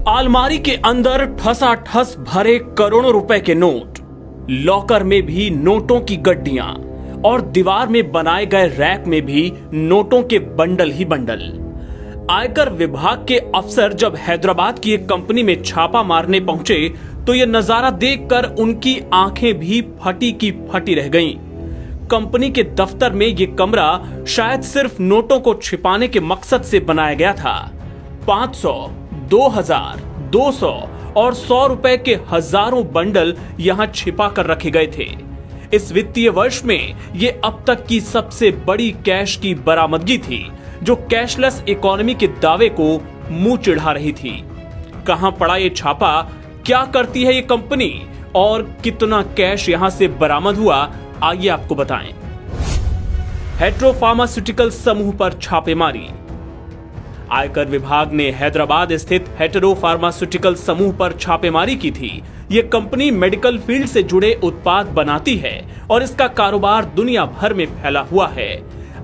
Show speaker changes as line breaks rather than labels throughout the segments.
अलमारी के अंदर ठसाठस भरे करोड़ों रुपए के नोट, लॉकर में भी नोटों की गड्डियां और दीवार में बनाए गए रैक में भी नोटों के बंडल ही बंडल। आयकर विभाग के अफसर जब हैदराबाद की एक कंपनी में छापा मारने पहुंचे तो यह नजारा देखकर उनकी आंखें भी फटी की फटी रह गईं। कंपनी के दफ्तर में यह कमरा शायद सिर्फ नोटों को छिपाने के मकसद से बनाया गया था। 500, 2000, 200 और 100 रुपए के हजारों बंडल यहां छिपा कर रखे गए थे। इस वित्तीय वर्ष में ये अब तक की सबसे बड़ी कैश की बरामदगी थी, जो कैशलेस इकोनॉमी के दावे को मुंह चिढ़ा रही थी। कहां पड़ा ये छापा, क्या करती है ये कंपनी और कितना कैश यहां से बरामद हुआ, आइए आपको बताएं। हेटेरो फार्मास्यूटिकल समूह पर छापेमारी। आयकर विभाग ने हैदराबाद स्थित हेटेरो फार्मास्यूटिकल समूह पर छापेमारी की थी। ये कंपनी मेडिकल फील्ड से जुड़े उत्पाद बनाती है और इसका कारोबार दुनिया भर में फैला हुआ है।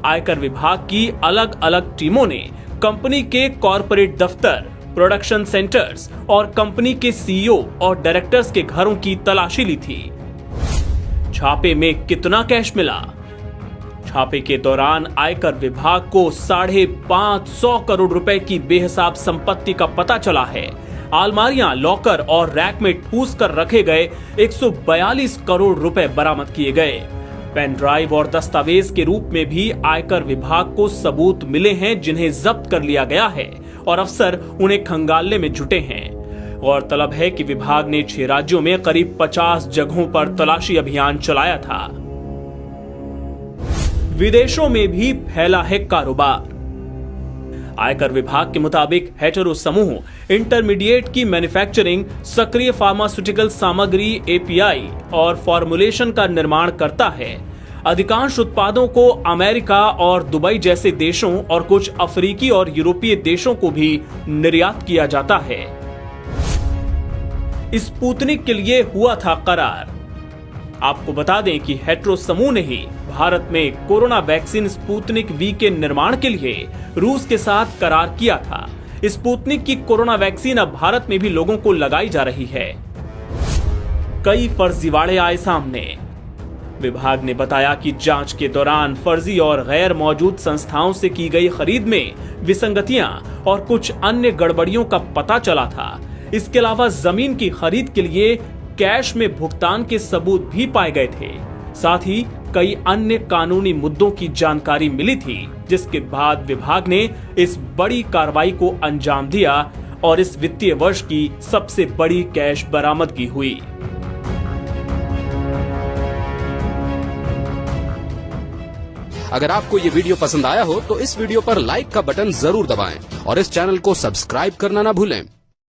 आयकर विभाग की अलग अलग टीमों ने कंपनी के कॉरपोरेट दफ्तर, प्रोडक्शन सेंटर्स और कंपनी के सीईओ और डायरेक्टर्स के घरों की तलाशी ली थी। छापे में कितना कैश मिला? छापे के दौरान आयकर विभाग को 550 करोड़ रुपए की बेहिसाब संपत्ति का पता चला है। अलमारियां, लॉकर और रैक में ठूस कर रखे गए 142 करोड़ रुपए बरामद किए गए। पेन ड्राइव और दस्तावेज के रूप में भी आयकर विभाग को सबूत मिले हैं, जिन्हें जब्त कर लिया गया है और अफसर उन्हें खंगालने में जुटे हैं। गौरतलब है कि विभाग ने 6 राज्यों में करीब 50 जगहों पर तलाशी अभियान चलाया था। विदेशों में भी फैला है कारोबार। आयकर विभाग के मुताबिक हेटेरो समूह इंटरमीडिएट की मैन्युफैक्चरिंग, सक्रिय फार्मास्यूटिकल सामग्री, एपीआई और फॉर्मुलेशन का निर्माण करता है। अधिकांश उत्पादों को अमेरिका और दुबई जैसे देशों और कुछ अफ्रीकी और यूरोपीय देशों को भी निर्यात किया जाता है। स्पुतनिक के लिए हुआ था करार। आपको बता दें कि हेटेरो समूह ने ही भारत में कोरोना वैक्सीन स्पुतनिक वी के निर्माण के लिए रूस के साथ करार किया था। स्पुतनिक की कोरोना वैक्सीन अब भारत में भी लोगों को लगाई जा रही है। कई फर्जीवाड़े आए सामने। विभाग ने बताया कि जांच के दौरान फर्जी और गैर मौजूद संस्थाओं से की गई खरीद में विसंगतियां और कुछ अन्य गड़बड़ियों का पता चला था। इसके अलावा जमीन की खरीद के लिए कैश में भुगतान के सबूत भी पाए गए थे। साथ ही कई अन्य कानूनी मुद्दों की जानकारी मिली थी, जिसके बाद विभाग ने इस बड़ी कार्रवाई को अंजाम दिया और इस वित्तीय वर्ष की सबसे बड़ी कैश बरामदगी हुई।
अगर आपको ये वीडियो पसंद आया हो तो इस वीडियो पर लाइक का बटन जरूर दबाएं और इस चैनल को सब्सक्राइब करना ना भूलें।